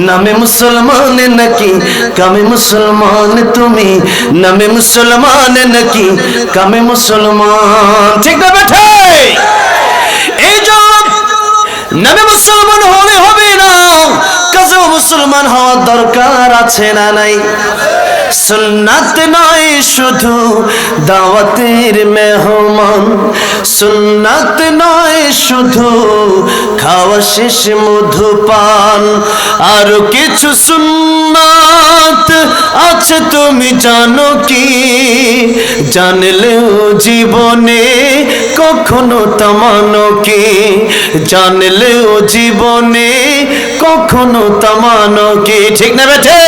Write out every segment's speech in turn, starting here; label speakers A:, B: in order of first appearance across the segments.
A: নামে মুসলমান নাকি কামে মুসলমান তুমি, নামে মুসলমান নাকি কামে মুসলমান। ঠিক না বেঠে? এই জন্য নামে মুসলমান হলে হবে না, কাজেও মুসলমান হওয়ার দরকার আছে না নাই? সুন্নাত নয় শুধু দাওয়াতের মেহমান, সুন্নাত নয় শুধু খাওয়া শেষ মধুপান, আরো কিছু সুন্নাত আছে তুমি জানো কি? জানলেও জীবনে কখনো তামানো কি, জানলেও জীবনে কখনো তামানো কি। ঠিক না বেঠে?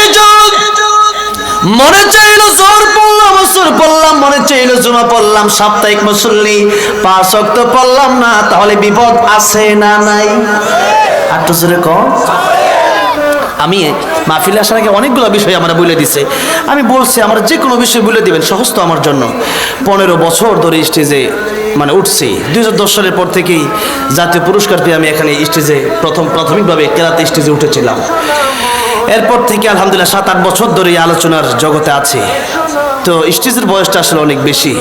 A: এই জন্য মনে চাইলো জোর পড়লাম, আসর পড়লাম, মনে চাইলো জুমা পড়লাম, সাপ্তাহিক মুসল্লি 5 ওয়াক্ত পড়লাম না, তাহলে বিপদ আছে না নাই? আর তো জোরে কম। আমি মাহফিলে আসার আগে অনেকগুলো বিষয় আমরা বলে দিছে, আমি বলছি আমরা যে কোনো বিষয় বলে দিবেন, সহজ তো আমার জন্য। 15 বছর ধরে স্টেজে মানে উঠছি, 2010 সালের পর থেকেই জাতীয় পুরস্কার পেয়ে আমি এখানে স্টেজে প্রাথমিকভাবে কেরাতে স্টেজে উঠেছিলাম। এরপর থেকে আলহামদুলিল্লাহ 7-8 বছর ধরে আলোচনার জগতে আছে। তো স্টেজের বয়সটা আসলে অনেক বেশি,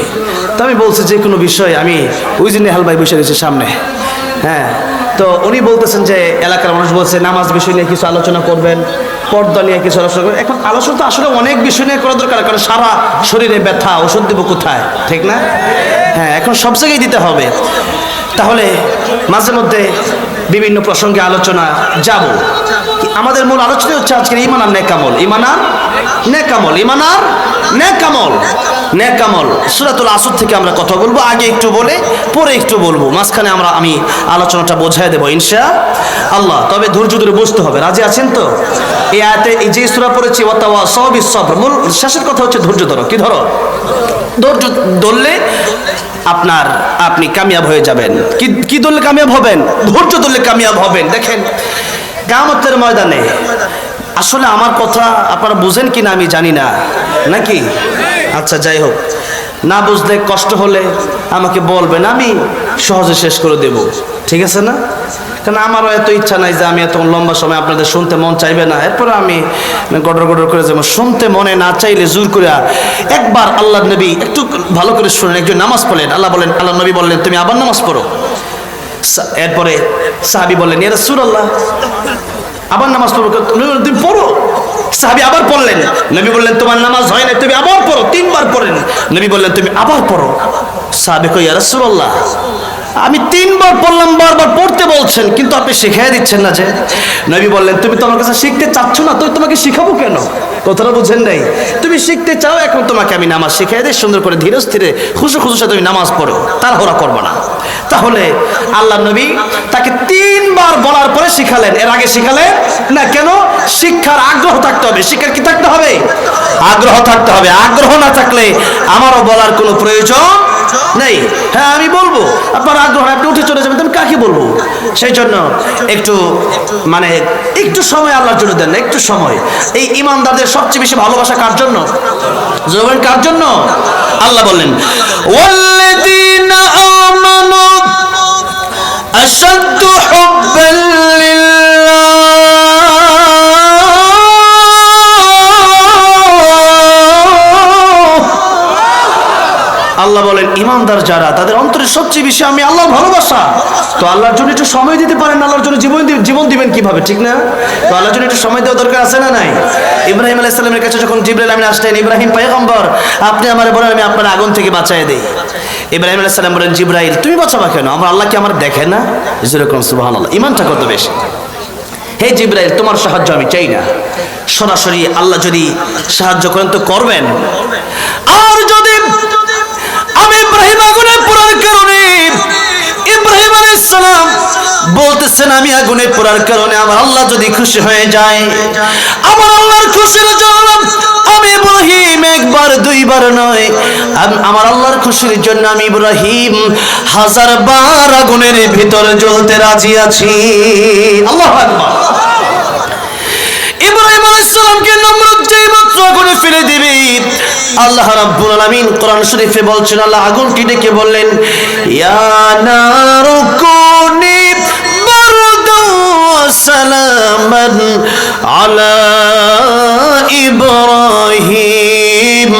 A: তো আমি বলছি যে কোনো বিষয়, আমি ওই যে নেহাল ভাই বসে রয়েছে সামনে, হ্যাঁ, তো উনি বলতেছেন যে এলাকার মানুষ বলছে নামাজ বিষয় নিয়ে কিছু আলোচনা করবেন, পর্দা নিয়ে কিছু আলোচনা করবেন। এখন আলোচনা তো আসলে অনেক বিষয় নিয়ে করা দরকার, কারণ সারা শরীরে ব্যথা, ওষুধ দেবো কোথায়? ঠিক না? হ্যাঁ, এখন সব জায়গায় দিতে হবে। তাহলে মাঝে মধ্যে বিভিন্ন প্রসঙ্গে আলোচনা যাব। আমাদের মূল আলোচনা হচ্ছে আজকের ঈমান আর নেকামল, ঈমান আর নেকামল, ঈমান আর নেকামল, নেকামল। সূরাতুল আসর থেকে আমরা কথা বলবো, আগে একটু বলে পরে একটু বলবো, মাঝখানে আমি আলোচনাটা বোঝায় দেবো ইনশাআল্লাহ। তবে ধৈর্য ধরে বসতে হবে। রাজি আছেন তো? এই আয়াতে এই যে সূরা পড়েছি ওয়াতাওয়াসাউ বিস-সাবর, মূল শেষের কথা হচ্ছে ধৈর্য ধরো। কি ধরো? ধৈর্য ধরলে আপনি কামিয়াব হয়ে যাবেন। কি ধরলে কামিয়াব হবেন? ধৈর্য ধরলে কামিয়াব হবেন। দেখেন কিয়ামতের ময়দানে আসলে আমার কথা আপনারা বুঝেন কিনা আমি জানি না, নাকি? আচ্ছা যাই হোক, না বুঝলে কষ্ট হলে আমাকে বলবেন, আমি সহজে শেষ করে দেব। ঠিক আছে না? কারণ আমারও এত ইচ্ছা নাই যে আমি এত লম্বা সময় আপনাদের শুনতে মন চাইবে না, এরপরে আমি গডর গডর করে যাবো। শুনতে মনে না চাইলে জোর করে একবার আল্লাহ নবী একটু ভালো করে শুনেন, একজন নামাজ পড়লেন, আল্লাহ নবী বললেন তুমি আবার নামাজ পড়ো। এরপরে সাহাবী বললেন ইয়া রাসূলুল্লাহ আবার নামাজ পড়ো, তুমি পড়ো। সাহাবী আবার পড়লেন, নবী বললেন তোমার নামাজ হয় না, তুমি আবার পড়ো। 3 বার পড়েন, নবী বললেন তুমি আবার পড়ো। সাহাবী কই ইয়া রাসূলুল্লাহ আমি 3 বার পড়লাম, বারবার পড়তে বলছেন, কিন্তু আপনি শিখিয়ে দিচ্ছেন না যে। নবী বললেন তুমি তো আমার কাছে শিখতে চাচ্ছ না, তো তোমাকে শিখাবো কেন? কথাটা বুঝেন নাই? তুমি শিখতে চাও, এখন তোমাকে আমি নামাজ শিখিয়ে দিই, সুন্দর করে ধীরে স্থিরে খুশু খুশু সাথে তুমি নামাজ পড়ো, তাড়াহুড়া করবো না। তাহলে আল্লাহ নবী তাকে 3 বার বলার পরে শিখালেন, এর আগে শিখালেন না। কেন? শিক্ষার আগ্রহ থাকতে হবে। শিক্ষার কি থাকতে হবে? আগ্রহ থাকতে হবে। আগ্রহ না থাকলে আমারও বলার কোনো প্রয়োজন নেই। হ্যাঁ আমি বলবো, আপনার আগ্রহ, আপনি উঠে চলে যাবেন, আমি কাকে বলবো? সেই জন্য একটু সময় আল্লাহর জন্য দেন না, একটু সময়। এই ঈমানদারদের সবচেয়ে বেশি ভালোবাসা কার জন্য? জবান কার জন্য? আল্লাহ বললেন ওয়াল্লাযীনা আমানু আশাদ্দু হুব্বান লিল্লাহ। আল্লাহ বলেন ঈমানদার যারা, তাদের অন্তরে সবচেয়ে বেশি আমি আল্লাহর ভালোবাসা। তো আল্লাহর জন্য একটু সময় দিতে পারেন, আল্লাহর জন্য জীবন দিবেন কিভাবে? ঠিক না? তো আল্লাহর জন্য একটু সময় দেওয়া দরকার আছে না নাই? ইব্রাহিম আলাইহিস সালামের কাছে যখন জিবরাইল আমিন আসলেন, ইব্রাহিম পয়গম্বর আপনি আমারে বলেন আমি আপনার আগুন থেকে বাঁচায় দেই। ইব্রাহিম আলাইহিস সালাম বলেন জিবরাইল তুমি বাঁচাবা কেন? আমার আল্লাহ কি আমার দেখে না? যেরকম সুবহানাল্লাহ, ঈমানটা কত বেশি। হে জিবরাইল তোমার সাহায্য আমি চাই না, সরাসরি আল্লাহ যদি সাহায্য করেন তো করবেন। আর যদি আমি ইব্রাহিম আগুনে পোড়ার কারণে, ইব্রাহিম আলাইহিস সালাম বলতেছেন আমি আগুনে পোড়ার কারণে আমার আল্লাহ যদি খুশি হয়ে যায়, আমার আল্লাহর খুশির জন্য আমি ইব্রাহিম 1 বার 2 বার নয়, আমার আল্লাহর খুশির জন্য আমি ইব্রাহিম 1000 বার আগুনের ভিতরে জ্বলতে রাজি আছি। আল্লাহু আকবার। ইব্রাহিম আলাইহিস সালামকে নমরুদ যেই মাত্র আগুনে ফেলে দিবে, আল্লাহ রাব্বুল আলামিন কোরআন শরীফে বলছেন, আল্লাহ আগুনটি ডেকে বললেন ইয়া নারু কুনি বারদাও ওয়া সালামান আলা ইব্রাহিম।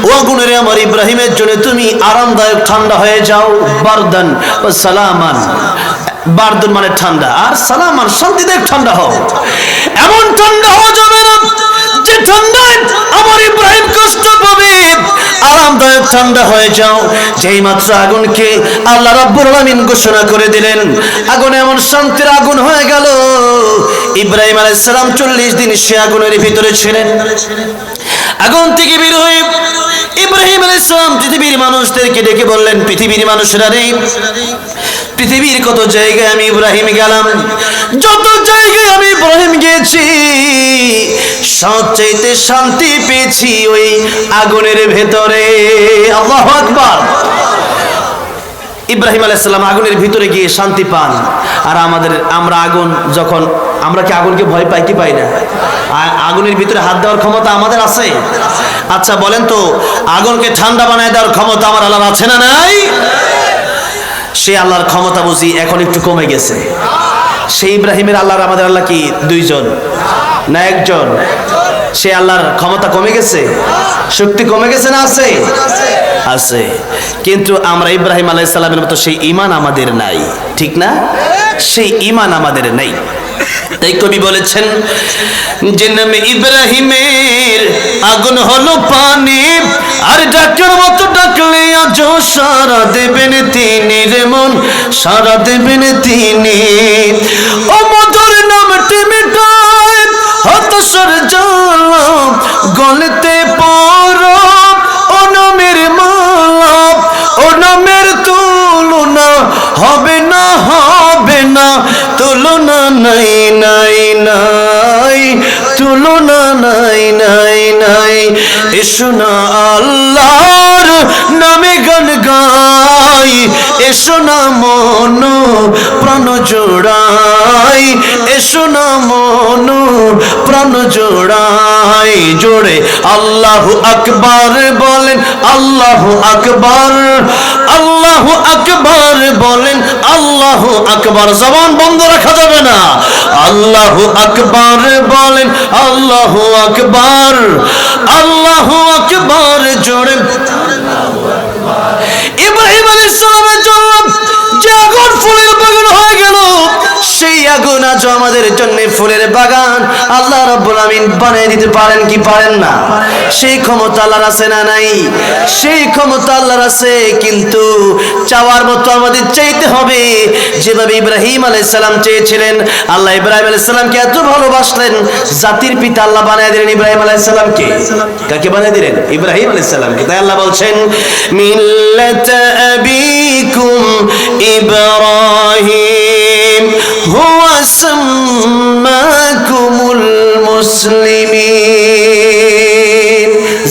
A: ও আগুনের আমার ইব্রাহিমের জন্য তুমি আরামদায়ক ঠান্ডা হয়ে যাও। বারদান ও সালামান, বারদুন মানে ঠান্ডা, আর সালামান শান্তিদায়ক ঠান্ডা হও। এমন ঠান্ডা হওয়া যাবে না যে ঠান্ডায় আমার ইব্রাহিম কষ্ট পাবে। আরামদায়ক ঠান্ডা হয়ে যাও। যেই মাত্র আগুনকে আল্লাহ রাব্বুল আলামিন ঘোষণা করে দিলেন, আগুন এমন শান্তির আগুন হয়ে গেল। ইব্রাহিম আলাইহিস সালাম 40 দিন সে আগুনের ভিতরে ছিলেন। আগুন থেকে বের হয়ে ইব্রাহিম আলাইহিস সালাম পৃথিবীর মানুষদেরকে ডেকে বললেন, পৃথিবীর মানুষেরা রে, পৃথিবীর কত জায়গায় আমি ইব্রাহিম গেলাম, যত জায়গায় আমি ইব্রাহিম গেছি সবচাইতে শান্তি পেয়েছি ওই আগুনের ভেতরে। আল্লাহু আকবার। ইব্রাহিম আলাইহিস সালাম আগুনের ভিতরে গিয়ে শান্তি পান। আর আমরা আগুন যখন, আমরা কি আগুনকে ভয় পাই কি পাই না? আগুনের ভিতরে হাত দেওয়ার ক্ষমতা আমাদের আছে? আচ্ছা বলেন তো, আগুনকে ঠান্ডা বানায় দেওয়ার ক্ষমতা আমার আল্লাহর আছে না নাই? সে আল্লাহর ক্ষমতা বুঝি এখন একটু কমে গেছে। সেই ইব্রাহিমের আল্লাহর আমাদের আল্লাহ কি দুইজন না একজন? সে আল্লাহর ক্ষমতা কমে গেছে, শক্তি কমে গেছে না আছে? আছে। কিন্তু আমরা ইব্রাহিম আলাইহিস সালামের মতো সেই ঈমান আমাদের নাই, ঠিক না? সেই ঈমান আমাদের নাই। তাই কবি বলেছেন যে নামে ইব্রাহিমের আগুন হলো পানি, আর ডাকের মতো ডাকলে আজ সারা দেবেন তিনি রে মন, সারা দেবেন তিনি। ও মধুর নামটি মিটায় হতাশার জ্বালা, গলেতে পড়ো ও নামের মালা, ও নামের তুলনা হবে না, হবে না তুলনা, নাই নাই নাই তুলনা, নাই নাই নাই। এসো না আল্লাহর নামে গান গাই, এসো না মন প্রাণ জোড়াই, এসো না মন প্রাণ জোড়াই। জোড়ে আল্লাহু আকবার বলেন, আল্লাহু আকবার, আল্লাহু আকবার বলেন, আল্লাহু আকবার। জবান বন্ধ রাখা যাবে না। আল্লাহু আকবার বলেন, আল্লাহু আকবার, আল্লাহু আকবার। জোরে ইব্রাহিম আলাইহিস সালামের জন্য যে আগুন ফুলের বাগান হয়ে গেল, সেই আগুন আজ আমাদের জন্য ফুলের বাগান আল্লাহ রাব্বুল আমিন বানিয়ে দিতে পারেন কি পারেন না? সেই ক্ষমতা আল্লাহর আছে না নাই? সেই ক্ষমতা আল্লাহর আছে, কিন্তু চাওয়ার মতো আমাদের চাইতে হবে। যেভাবে ইব্রাহিম আলাইহিস সালাম চেয়েছিলেন, আল্লাহ ইব্রাহিম আলাইহিস সালামকে এত ভালোবাসলেন, জাতির পিতা আল্লাহ বানিয়ে দিলেন ইব্রাহিম আলাইহিস সালামকে। কাকে বানিয়ে দিলেন? ইব্রাহিম আলাইহিস সালামকে। তাই আল্লাহ বলছেন মিল্লাত আবিকুম ইব্রাহিম হুয়া সাম্মাকুমুল মুসলিমিন।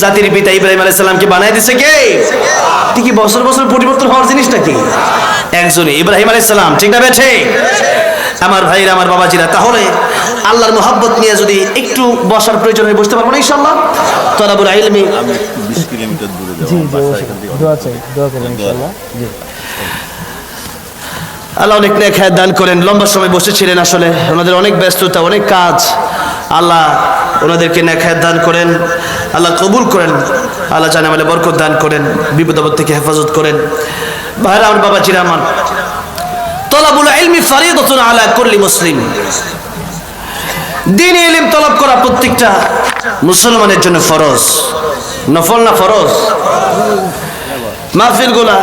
A: জাতির পিতা ইব্রাহিম আলাইহিস সালামকে বানিয়ে দিয়েছে কে? কি বছর বছর পরিবর্তন হওয়ার জিনিসটা কি? একজনই, ইব্রাহিম আলাইহিস সালাম। ঠিক না বেঠে? আমার ভাইরা, আমার বাবাজিরা, তাহলে আল্লাহর মোহাব্বত নিয়ে যদি একটু বসার প্রয়োজন হয় বসতে পারবো না ইনশাআল্লাহ? তলাবুল ইলমি আমি 20 কিলোমিটার দূরে যাব, বাসা এখান থেকে দোয়া চাই, দোয়া করুন ইনশাআল্লাহ। জি, আল্লাহ অনেক নেক হায়াত দান করেন। লম্বা সময় বসেছিলেন, আসলে ওনাদের অনেক ব্যস্ততা, অনেক কাজ। আল্লাহ ওনাদেরকে নেক হায়াত দান করেন, আল্লাহ কবুল করেন, আল্লাহ জানে আমাদের বরকত দান করেন, বিপদ আপদ থেকে হেফাজত করেন। ভাইরা আমার, বাবাজিরা আমার, তলাবুল ইলমি ফরিদাতুন আলা কুল্লি মুসলিম। দ্বীনি ইলম তলব করা প্রত্যেকটা মুসলমানের জন্য ফরজ। নফল না ফরজ? মাহফিলগুলা